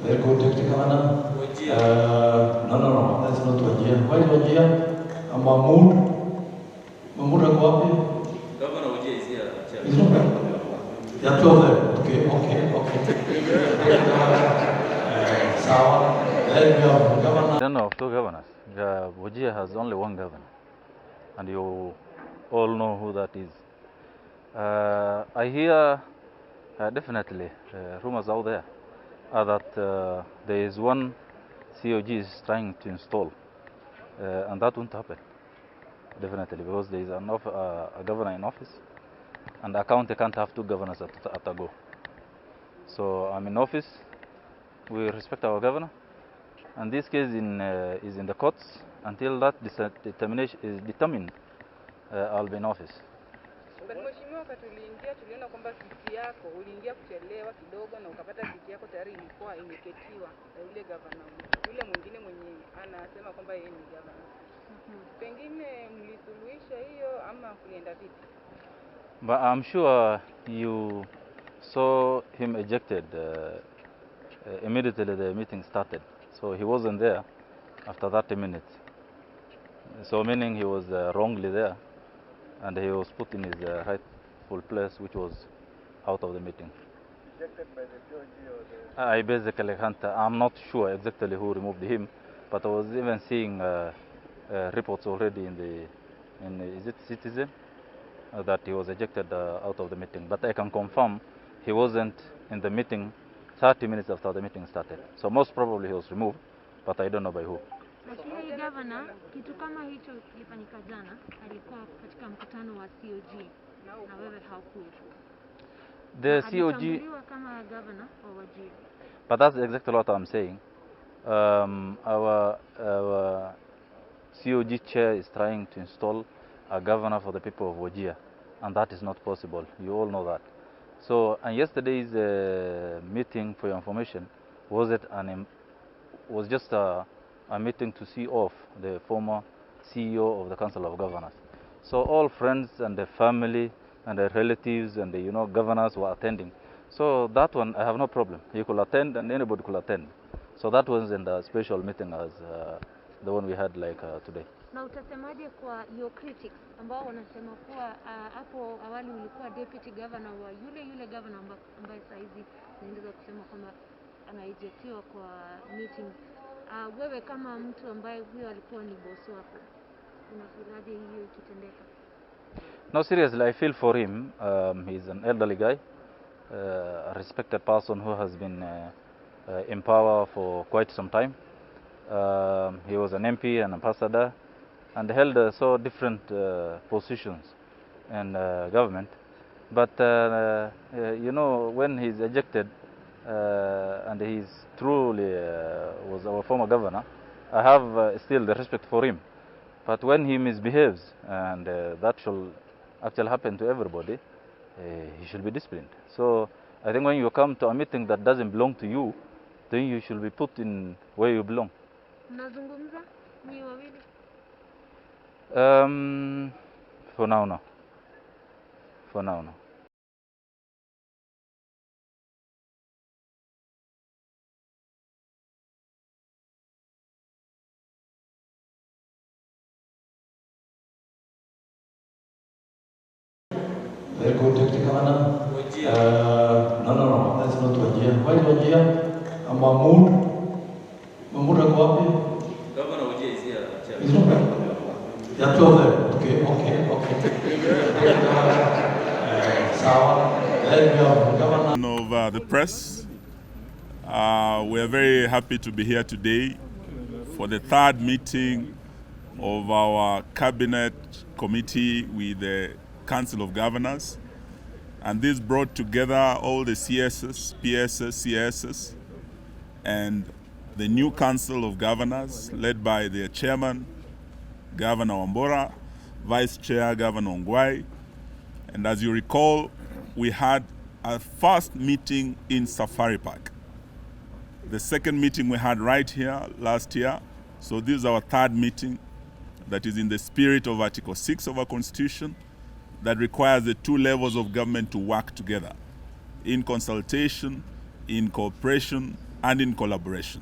Very good, Deputy Governor. No, that's not Wajir. Why is Wajir? Mahmoud? Mahmoud ako wapi? Governor Wajir is here. He's not there. There are two of them. Okay. I don't know of two governors. Wajir has only one governor, and you all know who that is. I hear definitely rumors out there that there is one COG is trying to install, and that won't happen, definitely, because there is a governor in office, and a county can't have two governors at a go. So I'm in office, we respect our governor, and this case is in the courts. Until that determination is determined, I'll be in office. Mheshimiwa, tuliingia tuliona kwamba kiti yako uliingia kuchelewa kidogo na ukapata kiti yako tayari ilikuwa imeketiwa na yule governor. Yule mwingine mwenye anasema kwamba yeye ni governor. Pengine mlisuluhisha hiyo ama kulienda vipi? But I'm sure you saw him ejected immediately the meeting started. So he wasn't there after 30 minutes. So meaning he was wrongly there, and he was put in his rightful place, which was out of the meeting. Ejected by the COG or the... I basically can't, I'm not sure exactly who removed him, but I was even seeing reports already in is it Citizen, that he was ejected out of the meeting. But I can confirm he wasn't in the meeting 30 minutes after the meeting started. So most probably he was removed, but I don't know by who. Lakini governor, kitu kama hicho kilifanyika jana, alikuwa katika mkutano wa COG na wewe haukuwepo. The COG alitambuliwa kama governor wa Wajir. But that's exactly what I'm saying. Our COG chair is trying to install a governor for the people of Wajir, and that is not possible. You all know that. So, and yesterday's meeting, for your information, was just a meeting to see off the former CEO of the Council of Governors. So all friends and the family and the relatives and the governors were attending. So that one I have no problem. You could attend and anybody could attend. So that wasn't a special meeting as the one we had like today. Na utasemaje kwa your critics ambao wanasema kuwa hapo awali ulikuwa deputy governor wa yule governor ambaye saizi naendelea kusema kwamba anaejectiwa kwa meeting. Wewe kama mtu ambaye huyo alikuwa ni boss wako, unafilaje hiyo ikitendeka? No, seriously, I feel for him. He's an elderly guy, a respected person who has been in power for quite some time. He was an MP, an ambassador, and held so different positions in government. But when he's ejected, and he's truly was our former governor, I have still the respect for him. But when he misbehaves, and that shall actually happen to everybody, he should be disciplined. So I think when you come to a meeting that doesn't belong to you, then you should be put in where you belong. Mnazungumza ni wawili? For now, no. For now, no. Very good, Deputy Governor. No, that's not Wajir. Why is Wajir? Mahmoud ako wapi? Governor Wajir is here. He's not there. There are two of them. Okay. Of the press, we are very happy to be here today for the third meeting of our cabinet committee with the Council of Governors, and this brought together all the CSs, PSs, CSs, and the new Council of Governors led by their chairman, Governor Wambora, Vice Chair Governor Ongwai. And as you recall, we had a first meeting in Safari Park. The second meeting we had right here last year. So this is our third meeting that is in the spirit of Article 6 of our Constitution, that requires the two levels of government to work together in consultation, in cooperation, and in collaboration.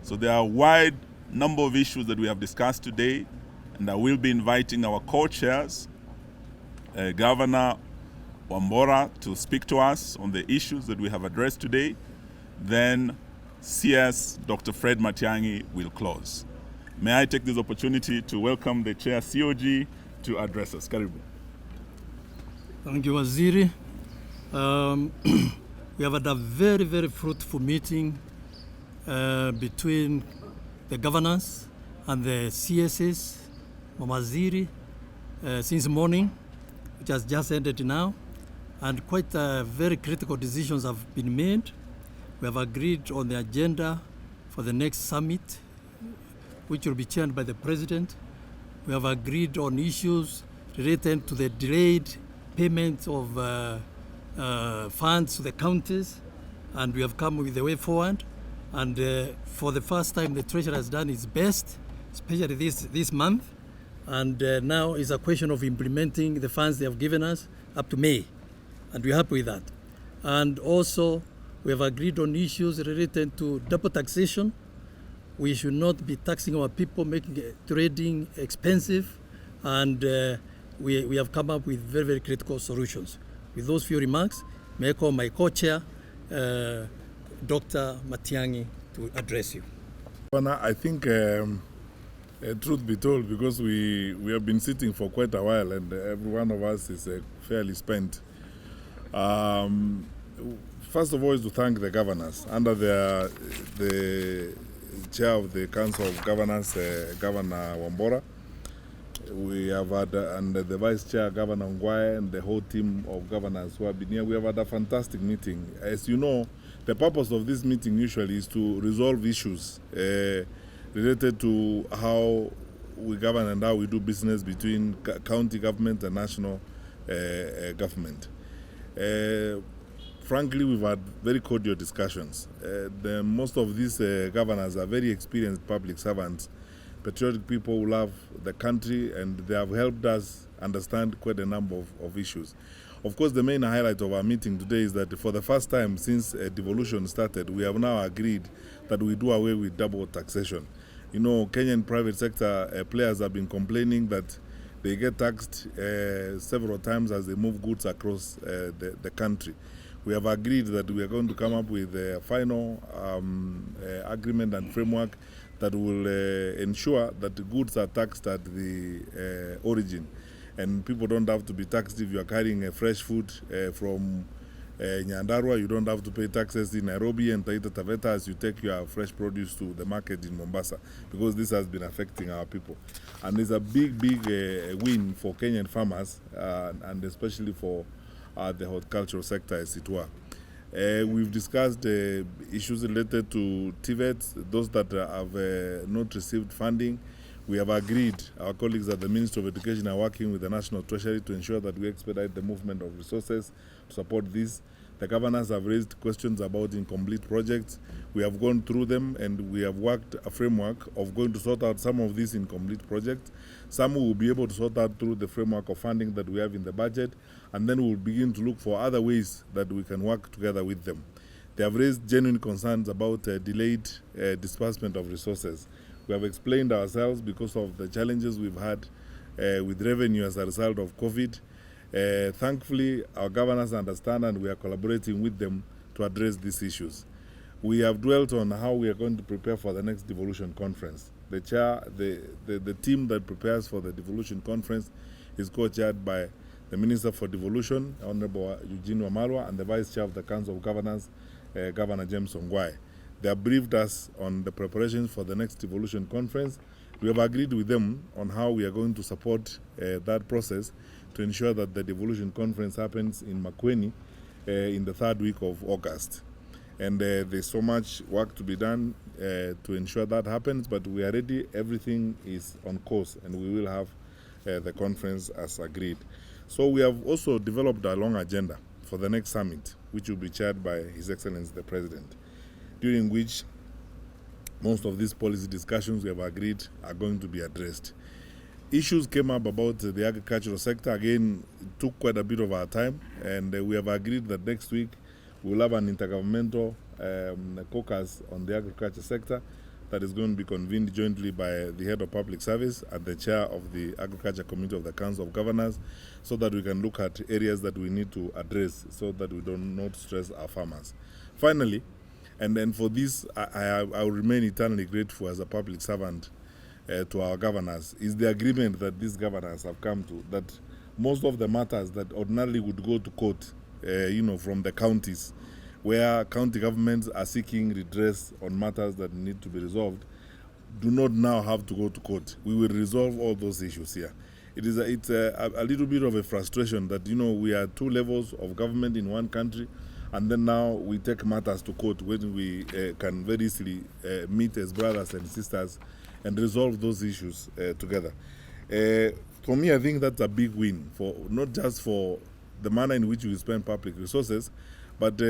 So there are a wide number of issues that we have discussed today, and I will be inviting our co-chairs, Governor Wambora, to speak to us on the issues that we have addressed today. Then CS Dr. Fred Matiangi will close. May I take this opportunity to welcome the Chair COG to address us. Karibu. Thank you, Waziri. We have had a very, very fruitful meeting between the governors and the CSs, Waziri, since morning, which has just ended now, and quite very critical decisions have been made. We have agreed on the agenda for the next summit, which will be chaired by the President. We have agreed on issues related to the delayed payment of funds to the counties, and we have come with the way forward. And for the first time, the Treasury has done its best, especially this month. And now it's a question of implementing the funds they have given us up to May, and we're happy with that. And also, we have agreed on issues related to double taxation. We should not be taxing our people, making trading expensive, and we have come up with very, very critical solutions. With those few remarks, may I call my co-chair, Dr. Matiangi, to address you. I think, truth be told, because we have been sitting for quite a while and every one of us is fairly spent. First of all, is to thank the governors. Under the chair of the Council of Governors, Governor Wambora, we have had, and the Vice Chair, Governor Ngwae, and the whole team of governors who have been here. We have had a fantastic meeting. As you know, the purpose of this meeting usually is to resolve issues related to how we govern and how we do business between county government and national government. Frankly, we've had very cordial discussions. Most of these governors are very experienced public servants, patriotic people who love the country, and they have helped us understand quite a number of issues. Of course, the main highlight of our meeting today is that for the first time since devolution started, we have now agreed that we do away with double taxation. You know, Kenyan private sector players have been complaining that they get taxed several times as they move goods across the country. We have agreed that we are going to come up with a final agreement and framework that will ensure that the goods are taxed at the origin. And people don't have to be taxed if you are carrying fresh food from Nyandarua. You don't have to pay taxes in Nairobi and Taita Taveta as you take your fresh produce to the market in Mombasa, because this has been affecting our people. And it's a big, big win for Kenyan farmers and especially for the horticultural sector, as it were. We've discussed issues related to TVETs, those that have not received funding. We have agreed, our colleagues at the Ministry of Education are working with the National Treasury to ensure that we expedite the movement of resources to support this. The governors have raised questions about incomplete projects. We have gone through them and we have worked a framework of going to sort out some of these incomplete projects. Some we will be able to sort out through the framework of funding that we have in the budget, and then we will begin to look for other ways that we can work together with them. They have raised genuine concerns about delayed disbursement of resources. We have explained ourselves because of the challenges we've had with revenue as a result of COVID. Thankfully, our governors understand and we are collaborating with them to address these issues. We have dwelt on how we are going to prepare for the next devolution conference. The chair, the team that prepares for the devolution conference is co-chaired by the Minister for Devolution, Honorable Eugene Wamalwa, and the Vice Chair of the Council of Governors, Governor James Ongwae. They have briefed us on the preparations for the next devolution conference. We have agreed with them on how we are going to support that process to ensure that the devolution conference happens in Makueni in the third week of August. And there's so much work to be done to ensure that happens, but we are ready. Everything is on course, and we will have the conference as agreed. So we have also developed a long agenda for the next summit, which will be chaired by His Excellency the President, during which most of these policy discussions we have agreed are going to be addressed. Issues came up about the agricultural sector. Again, it took quite a bit of our time, and we have agreed that next week we'll have an intergovernmental caucus on the agriculture sector that is going to be convened jointly by the head of public service and the chair of the agriculture committee of the Council of Governors, so that we can look at areas that we need to address so that we do not stress our farmers. Finally, and then for this, I will remain eternally grateful as a public servant to our governors, is the agreement that these governors have come to, that most of the matters that ordinarily would go to court, from the counties, where county governments are seeking redress on matters that need to be resolved, do not now have to go to court. We will resolve all those issues here. It's a little bit of a frustration that, we are two levels of government in one country, and then now we take matters to court when we can very easily meet as brothers and sisters and resolve those issues together. For me, I think that's a big win, for not just for the manner in which we spend public resources, but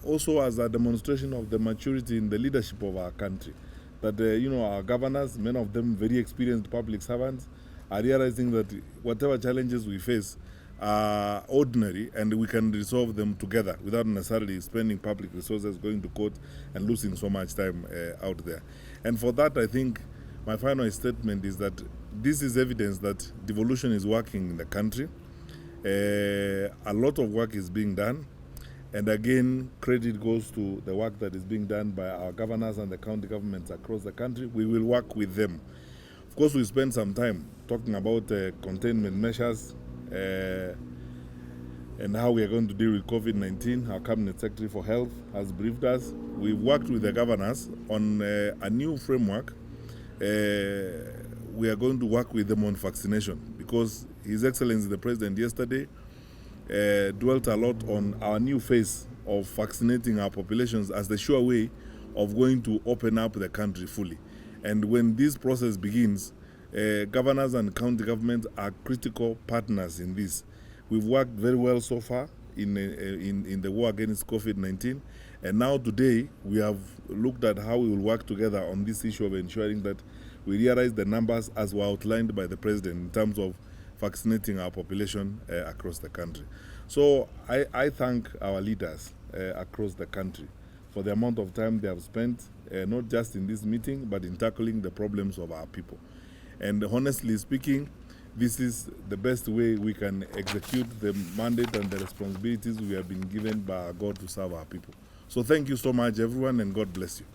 also as a demonstration of the maturity in the leadership of our country. That, our governors, many of them very experienced public servants, are realizing that whatever challenges we face are ordinary and we can resolve them together without necessarily spending public resources, going to court and losing so much time out there. And for that, I think my final statement is that this is evidence that devolution is working in the country. A lot of work is being done. And again, credit goes to the work that is being done by our governors and the county governments across the country. We will work with them. Of course, we spent some time talking about containment measures and how we are going to deal with COVID-19. Our Cabinet Secretary for Health has briefed us. We've worked with the governors on a new framework. We are going to work with them on vaccination, because His Excellency the President yesterday dwelt a lot on our new phase of vaccinating our populations as the sure way of going to open up the country fully. And when this process begins, governors and county governments are critical partners in this. We've worked very well so far in the war against COVID-19, and now today we have looked at how we will work together on this issue of ensuring that we realize the numbers as were outlined by the President in terms of vaccinating our population across the country. So I thank our leaders across the country for the amount of time they have spent, not just in this meeting, but in tackling the problems of our people. And honestly speaking, this is the best way we can execute the mandate and the responsibilities we have been given by our God to serve our people. So thank you so much, everyone, and God bless you.